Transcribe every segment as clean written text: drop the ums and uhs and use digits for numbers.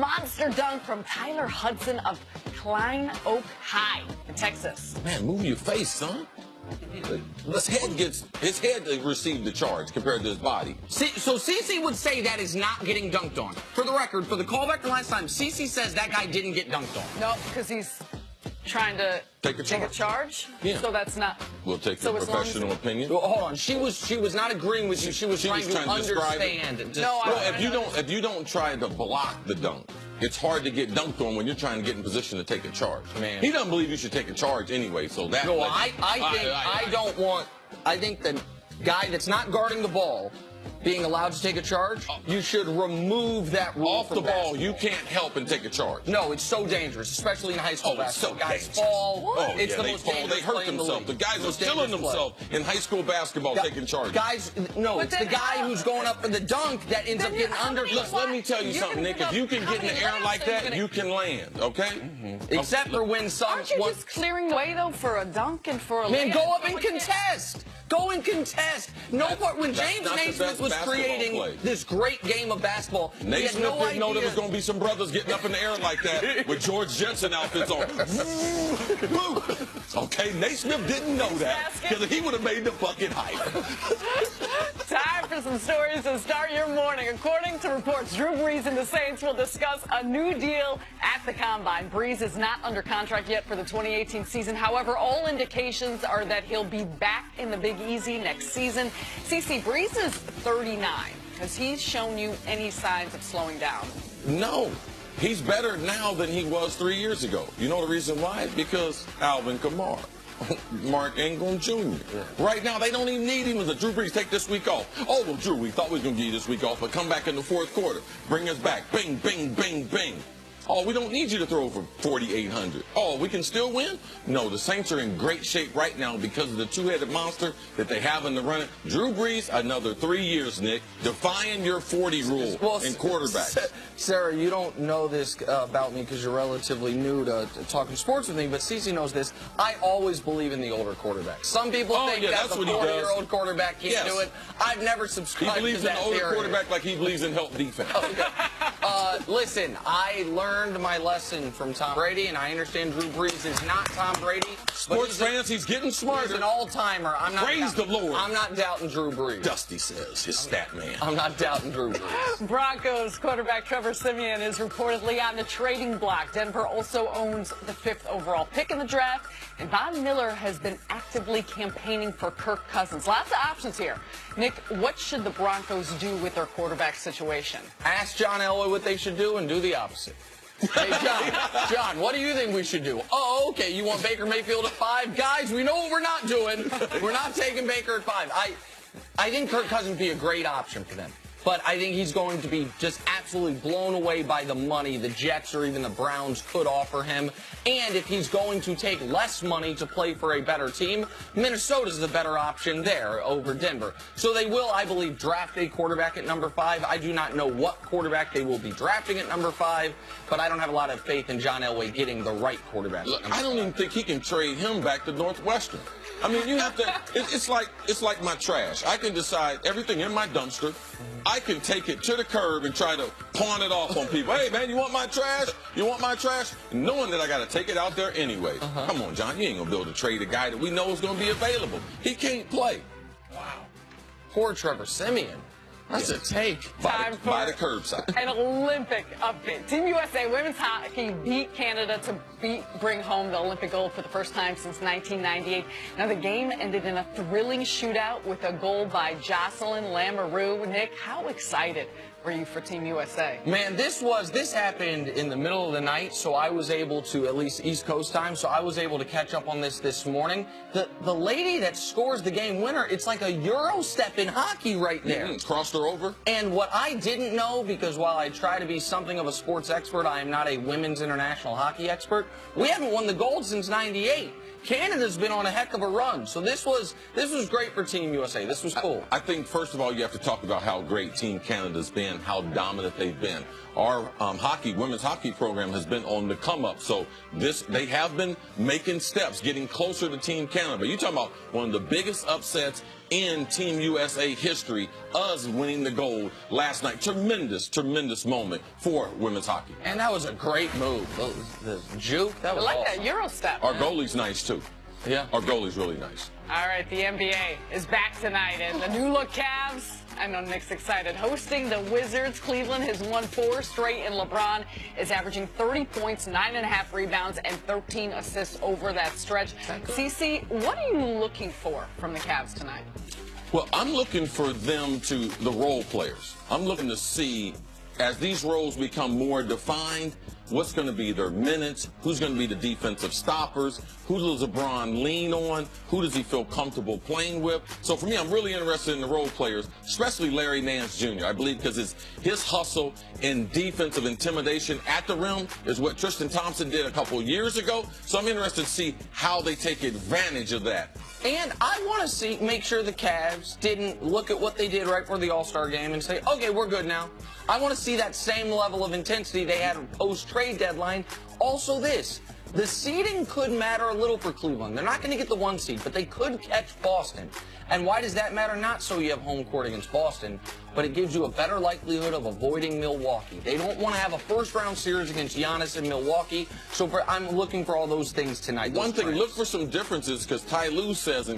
monster dunk from Tyler Hudson of Klein Oak High in Texas. Man, move your face, son. His head received the charge compared to his body. So CeCe would say that is not getting dunked on. For the record, for the callback from last time, CeCe says that guy didn't get dunked on. No, because he's trying to take a charge. Yeah. So that's not. We'll take your professional opinion. Well, hold on. She was not agreeing with you. She was trying to understand. No, if you don't try to block the dunk, it's hard to get dunked on when you're trying to get in position to take a charge. Man. He doesn't believe you should take a charge anyway, so that. No, I think the guy that's not guarding the ball being allowed to take a charge, you should remove that rule off the ball. basketball. You can't help and take a charge. No, it's so dangerous, especially in high school basketball. So guys dangerous. fall. Oh, it's yeah, the they most fall. dangerous They hurt play in the themselves. The league. guys are killing themselves in high school basketball taking charges. Guys, no, it's the guy who's going up for the dunk that ends up getting under. Look, let me tell you something, Nick. If you can get in the air like that, you can land, okay? Except for when some. Aren't you just clearing the way, though, for a dunk and for a Man, layup? go up and contest. Go and contest. When James Naismith was creating this great game of basketball, Naismith didn't know there was going to be some brothers getting up in the air like that with George Jensen outfits on. Okay, Naismith didn't know that because he would have made the bucket higher. Time for some stories to start your morning. According to reports, Drew Brees and the Saints will discuss a new deal at the Combine. Brees is not under contract yet for the 2018 season. However, all indications are that he'll be back in the Big Easy next season. CeCe, Brees is 39. Has he shown you any signs of slowing down? No. He's better now than he was 3 years ago. You know the reason why? Because Alvin Kamara. Mark Ingram Jr. Yeah. Right now, they don't even need him as a Drew Brees. Take this week off. Oh, well, Drew, we thought we were going to give you this week off, but come back in the fourth quarter. Bring us back. Bing, bing, bing, bing. Oh, we don't need you to throw for 4,800. Oh, we can still win? No, the Saints are in great shape right now because of the two-headed monster that they have in the running. Drew Brees, another 3 years, Nick, defying your 40 rule in quarterbacks. Sarah, you don't know this about me because you're relatively new to talking sports with me, but CeCe knows this. I always believe in the older quarterbacks. Some people think that the 40-year-old quarterback can't do it. I've never subscribed to that theory. He believes in the older quarterback like he believes in help defense. Okay. Listen, I learned my lesson from Tom Brady, and I understand Drew Brees is not Tom Brady. Sports fans, he's getting smarter. He's an all-timer. Praise the Lord. I'm not doubting Drew Brees. Dusty says, his stat man. I'm not doubting Drew Brees. Broncos quarterback Trevor Siemian is reportedly on the trading block. Denver also owns the 5th overall pick in the draft, and Von Miller has been actively campaigning for Kirk Cousins. Lots of options here. Nick, what should the Broncos do with their quarterback situation? Ask John Elway what they should do and do the opposite. Hey, John, what do you think we should do? Oh, okay, you want Baker Mayfield at 5? Guys, we know what we're not doing. We're not taking Baker at 5. I think Kirk Cousins would be a great option for them. But I think he's going to be just absolutely blown away by the money the Jets or even the Browns could offer him. And if he's going to take less money to play for a better team, Minnesota's the better option there over Denver. So they will, I believe, draft a quarterback at number 5. I do not know what quarterback they will be drafting at number 5, but I don't have a lot of faith in John Elway getting the right quarterback. Look, I don't even think he can trade him back to Northwestern. I mean, you have to. It's like my trash. I can decide everything in my dumpster. I can take it to the curb and try to pawn it off on people. Hey, man, you want my trash? You want my trash? Knowing that I got to take it out there anyway. Come on, John. You ain't going to be able to trade a guy that we know is going to be available. He can't play. Wow. Poor Trevor Siemian. That's a take. By the curbside. An Olympic update. Team USA women's hockey beat Canada to bring home the Olympic gold for the first time since 1998. Now, the game ended in a thrilling shootout with a goal by Jocelyn Lamoureux. Nick, how excited were you for Team USA? Man, this happened in the middle of the night, so I was able to, at least East Coast time, so I was able to catch up on this morning. The lady that scores the game winner, it's like a Euro step in hockey right there. Crossed her over. And what I didn't know, because while I try to be something of a sports expert, I am not a women's international hockey expert. We haven't won the gold since '98. Canada's been on a heck of a run, so this was great for Team USA. This was cool. I think, first of all, you have to talk about how great Team Canada's been, how dominant they've been. Our women's hockey program has been on the come up, so they have been making steps, getting closer to Team Canada. But you're talking about one of the biggest upsets in Team USA history, us winning the gold last night. Tremendous moment for women's hockey. And that was a great move. The juke, that was I like awesome. that Euro step. Our goalie's nice, too. Yeah. Our goalie's really nice. All right, the NBA is back tonight, and the new-look Cavs, I know Nick's excited, hosting the Wizards. Cleveland has won 4 straight, and LeBron is averaging 30 points, 9.5 rebounds, and 13 assists over that stretch. CC, what are you looking for from the Cavs tonight? Well, I'm looking for them the role players. I'm looking to see, as these roles become more defined, what's going to be their minutes, who's going to be the defensive stoppers, who does LeBron lean on, who does he feel comfortable playing with. So for me, I'm really interested in the role players, especially Larry Nance Jr. I believe because his hustle and defensive intimidation at the rim is what Tristan Thompson did a couple years ago. So I'm interested to see how they take advantage of that. And I want to make sure the Cavs didn't look at what they did right before the All-Star game and say, okay, we're good now. I want to see that same level of intensity they had post-trade deadline. Also this, the seeding could matter a little for Cleveland. They're not going to get the 1 seed, but they could catch Boston. And why does that matter? Not so you have home court against Boston, but it gives you a better likelihood of avoiding Milwaukee. They don't want to have a first-round series against Giannis in Milwaukee, so I'm looking for all those things tonight. One thing, look for some differences, because Ty Lue says,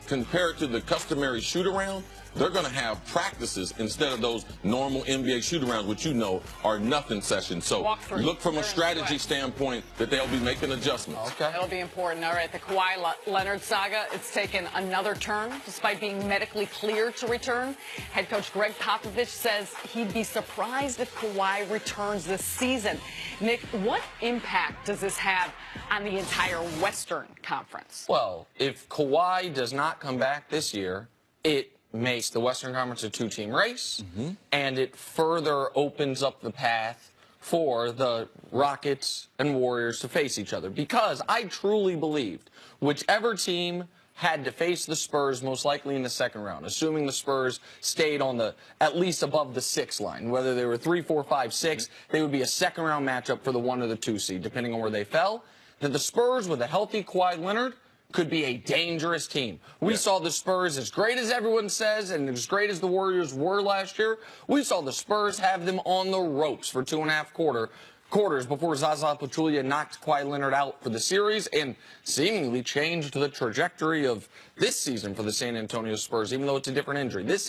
compared to the customary shoot-around, they're going to have practices instead of those normal NBA shoot-arounds, which you know are nothing sessions. So look from a strategy standpoint that they'll be making adjustments. Okay. That'll be important. All right, the Kawhi Leonard saga, it's taken another turn despite being medically cleared to return. Head coach Greg Popovich says he'd be surprised if Kawhi returns this season. Nick, what impact does this have on the entire Western Conference? Well, if Kawhi does not come back this year, it makes the Western Conference a 2-team race, and it further opens up the path for the Rockets and Warriors to face each other. Because I truly believed whichever team had to face the Spurs most likely in the second round, assuming the Spurs stayed on at least above the 6 line, whether they were 3, 4, 5, 6, they would be a second-round matchup for the 1 or the 2 seed, depending on where they fell. That the Spurs, with a healthy Kawhi Leonard, could be a dangerous team. We saw the Spurs, as great as everyone says, and as great as the Warriors were last year, we saw the Spurs have them on the ropes for 2.5 quarters before Zaza Pachulia knocked Kawhi Leonard out for the series and seemingly changed the trajectory of this season for the San Antonio Spurs, even though it's a different injury. This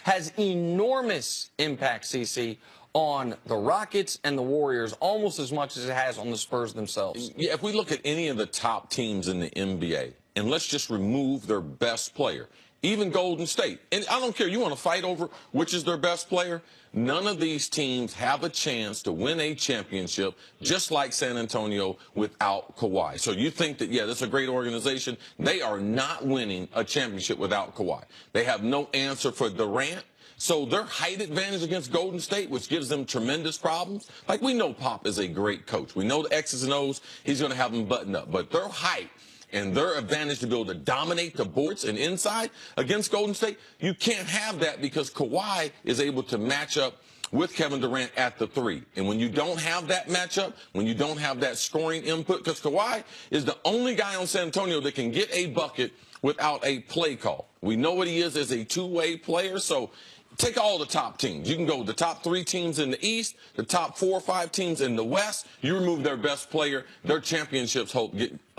has enormous impact, CC, on the Rockets and the Warriors almost as much as it has on the Spurs themselves. Yeah, if we look at any of the top teams in the NBA, and let's just remove their best player, even Golden State, and I don't care, you want to fight over which is their best player, none of these teams have a chance to win a championship just like San Antonio without Kawhi. So you think that, yeah, that's a great organization. They are not winning a championship without Kawhi. They have no answer for Durant. So their height advantage against Golden State, which gives them tremendous problems. Like, we know Pop is a great coach. We know the X's and O's. He's going to have them buttoned up. But their height and their advantage to be able to dominate the boards and inside against Golden State, you can't have that because Kawhi is able to match up with Kevin Durant at the 3. And when you don't have that matchup, when you don't have that scoring input, because Kawhi is the only guy on San Antonio that can get a bucket without a play call. We know what he is as a two-way player, so take all the top teams. You can go the top 3 teams in the East, the top 4 or 5 teams in the West. You remove their best player, their championships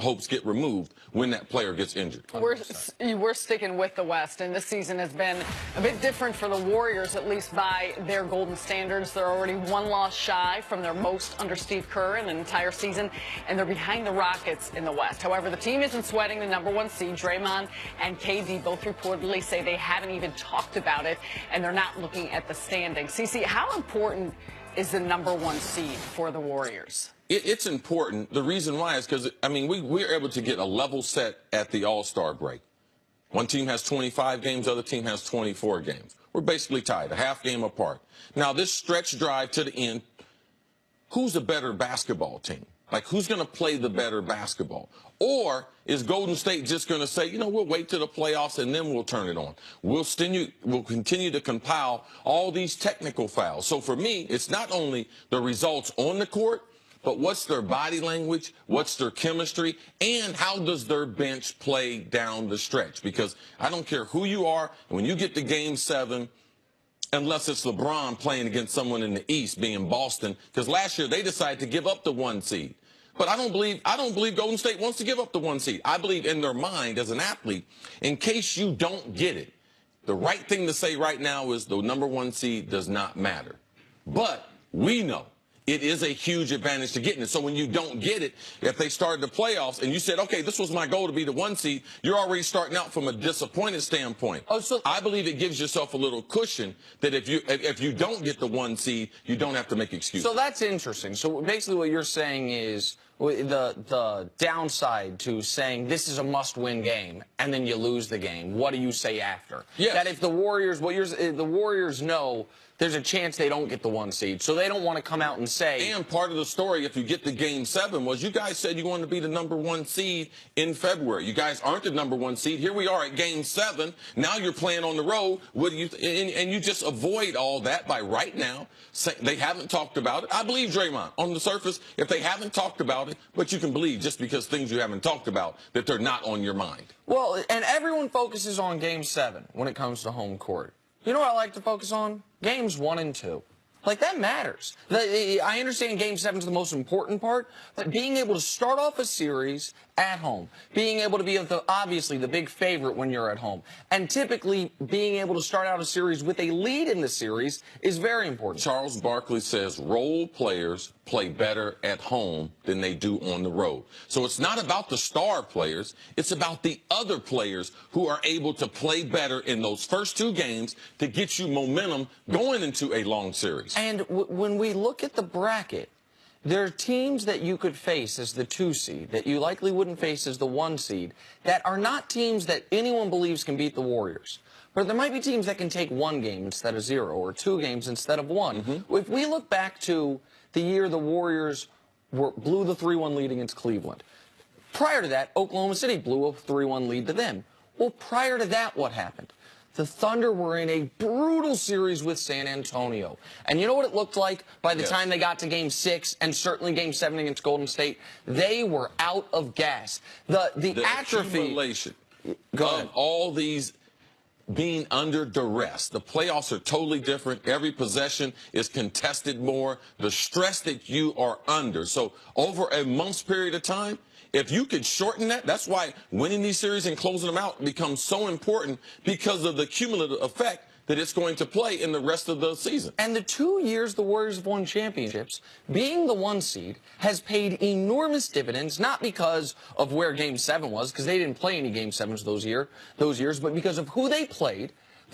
hopes get removed when that player gets injured. We're sticking with the West, and this season has been a bit different for the Warriors, at least by their golden standards. They're already 1 loss shy from their most under Steve Kerr in an entire season, and they're behind the Rockets in the West. However, the team isn't sweating the #1 seed. Draymond and KD both reportedly say they haven't even talked about it, and they're not looking at the standings. CC, how important is the #1 seed for the Warriors? It's important. The reason why is because, I mean, we're able to get a level set at the All-Star break. One team has 25 games, the other team has 24 games. We're basically tied, a half game apart. Now, this stretch drive to the end, who's a better basketball team? Like, who's going to play the better basketball? Or is Golden State just going to say, you know, we'll wait to the playoffs and then we'll turn it on? We'll continue to compile all these technical fouls. So for me, it's not only the results on the court, but what's their body language, what's their chemistry, and how does their bench play down the stretch? Because I don't care who you are, when you get to Game 7, unless it's LeBron playing against someone in the East, being Boston, because last year they decided to give up the 1 seed. But I don't believe Golden State wants to give up the 1 seed. I believe in their mind as an athlete, in case you don't get it, the right thing to say right now is the number 1 seed does not matter. But we know it is a huge advantage to getting it. So when you don't get it, if they started the playoffs and you said, okay, this was my goal to be the 1 seed, you're already starting out from a disappointed standpoint. Oh, so I believe it gives yourself a little cushion that if you don't get the 1 seed, you don't have to make excuses. So that's interesting. So basically what you're saying is the downside to saying this is a must-win game and then you lose the game. What do you say after? Yes. That if the Warriors, the Warriors know there's a chance they don't get the 1 seed, so they don't want to come out and say. And part of the story, if you get to Game 7, was you guys said you wanted to be the number 1 seed in February. You guys aren't the number 1 seed. Here we are at Game 7. Now you're playing on the road. What do you and you just avoid all that by right now. They haven't talked about it. I believe Draymond on the surface. If they haven't talked about it, but you can believe just because things you haven't talked about that they're not on your mind. Well, and everyone focuses on Game 7 when it comes to home court. You know what I like to focus on? Games 1 and 2. Like, that matters. I understand Game 7 is the most important part, but being able to start off a series at home, being able to be obviously the big favorite when you're at home, and typically being able to start out a series with a lead in the series is very important. Charles Barkley says role players play better at home than they do on the road. So it's not about the star players. It's about the other players who are able to play better in those first 2 games to get you momentum going into a long series. And when we look at the bracket, there are teams that you could face as the 2 seed that you likely wouldn't face as the 1 seed that are not teams that anyone believes can beat the Warriors. But there might be teams that can take 1 game instead of 0 or 2 games instead of 1. Mm-hmm. If we look back to the year the Warriors blew the 3-1 lead against Cleveland, prior to that, Oklahoma City blew a 3-1 lead to them. Well, prior to that, what happened? The Thunder were in a brutal series with San Antonio. And you know what it looked like by the time they got to Game 6 and certainly Game 7 against Golden State? They were out of gas. The atrophy. Accumulation of all these being under duress. The playoffs are totally different. Every possession is contested more. The stress that you are under. So over a month's period of time, if you could shorten that, that's why winning these series and closing them out becomes so important because of the cumulative effect that it's going to play in the rest of the season. And the 2 years the Warriors have won championships, being the 1 seed has paid enormous dividends, not because of where Game 7 was, because they didn't play any Game 7s those years, but because of who they played,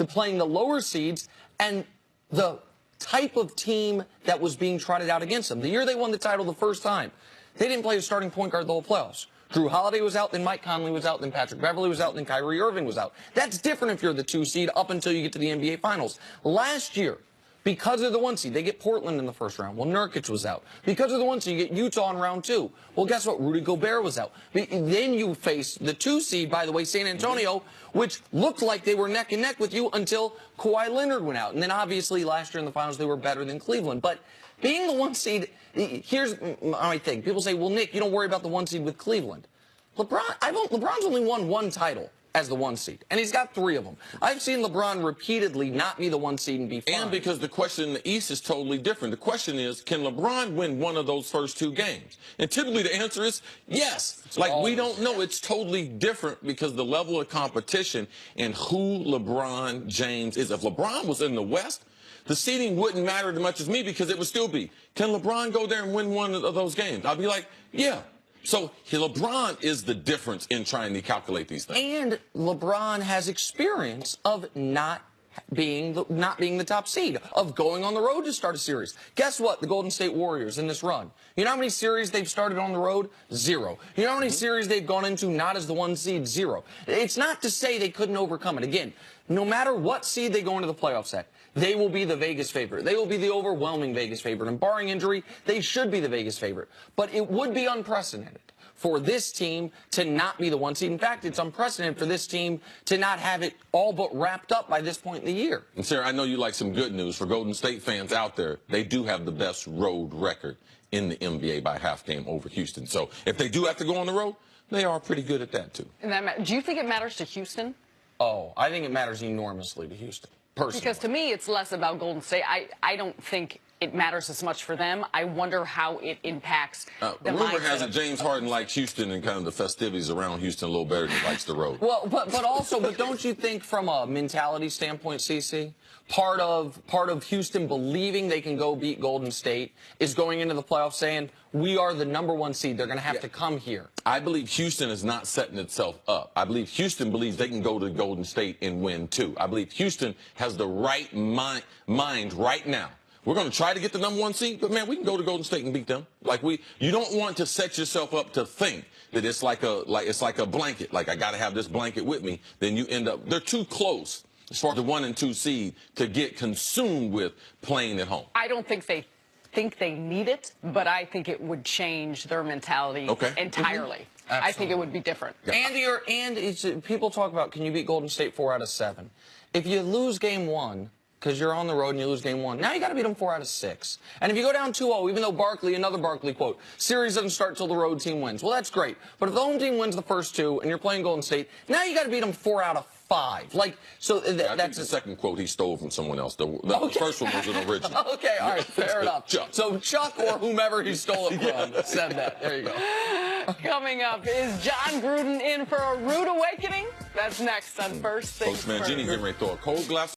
playing the lower seeds, and the type of team that was being trotted out against them. The year they won the title the first time, they didn't play a starting point guard the whole playoffs. Drew Holiday was out, then Mike Conley was out, then Patrick Beverly was out, then Kyrie Irving was out. That's different if you're the 2 seed up until you get to the NBA Finals. Last year, because of the 1 seed, they get Portland in the first round. Well, Nurkic was out. Because of the 1 seed, you get Utah in round 2. Well, guess what? Rudy Gobert was out. Then you face the 2 seed, by the way, San Antonio, which looked like they were neck and neck with you until Kawhi Leonard went out. And then obviously last year in the finals, they were better than Cleveland. But being the 1 seed, here's my thing. People say, well, Nick, you don't worry about the 1 seed with Cleveland. LeBron's only won 1 title as the 1 seed, and he's got 3 of them. I've seen LeBron repeatedly not be the 1 seed and be fine. And because the question in the East is totally different. The question is, can LeBron win one of those first 2 games? And typically the answer is yes. We don't know. It's totally different because the level of competition and who LeBron James is. If LeBron was in the West, the seeding wouldn't matter as much as me because it would still be, can LeBron go there and win one of those games? I'd be like, yeah. So LeBron is the difference in trying to calculate these things. And LeBron has experience of not being the top seed, of going on the road to start a series. Guess what? The Golden State Warriors in this run. You know how many series they've started on the road? 0. You know how many series they've gone into not as the 1 seed? 0. It's not to say they couldn't overcome it. Again, no matter what seed they go into the playoffs at, they will be the Vegas favorite. They will be the overwhelming Vegas favorite. And barring injury, they should be the Vegas favorite. But it would be unprecedented for this team to not be the 1 seed. In fact, it's unprecedented for this team to not have it all but wrapped up by this point in the year. And Sarah, I know you like some good news for Golden State fans out there. They do have the best road record in the NBA by half game over Houston. So if they do have to go on the road, they are pretty good at that, too. And do you think it matters to Houston? Oh, I think it matters enormously to Houston, personally. Because to me, it's less about Golden State. I don't think it matters as much for them. I wonder how it impacts the rumor mindset has it James Harden likes Houston and kind of the festivities around Houston a little better than he likes the road. Well, but don't you think from a mentality standpoint, CC, part of Houston believing they can go beat Golden State is going into the playoffs saying, we are the #1 seed. They're going to have to come here. I believe Houston is not setting itself up. I believe Houston believes they can go to Golden State and win, too. I believe Houston has the right mind right now. We're going to try to get the #1 seed, but, man, we can go to Golden State and beat them. You don't want to set yourself up to think that it's like a blanket. Like, I got to have this blanket with me. Then you end up, they're too close as far as the 1 and 2 seed to get consumed with playing at home. I don't think they need it, but I think it would change their mentality entirely. I think it would be different. And people talk about, can you beat Golden State 4 out of 7? If you lose game 1, because you're on the road and you lose game 1. Now you got to beat them 4 out of 6. And if you go down 2-0, even though another Barkley quote, series doesn't start till the road team wins. Well, that's great. But if the home team wins the first 2 and you're playing Golden State, now you got to beat them 4 out of 5. I think the second quote he stole from someone else. The first one was an original. Okay, all right, fair enough. Chuck. So Chuck or whomever he stole it from said that. There you go. Coming up, is John Gruden in for a rude awakening? That's next on First Things Coach Mangini First. getting ready to throw a cold glass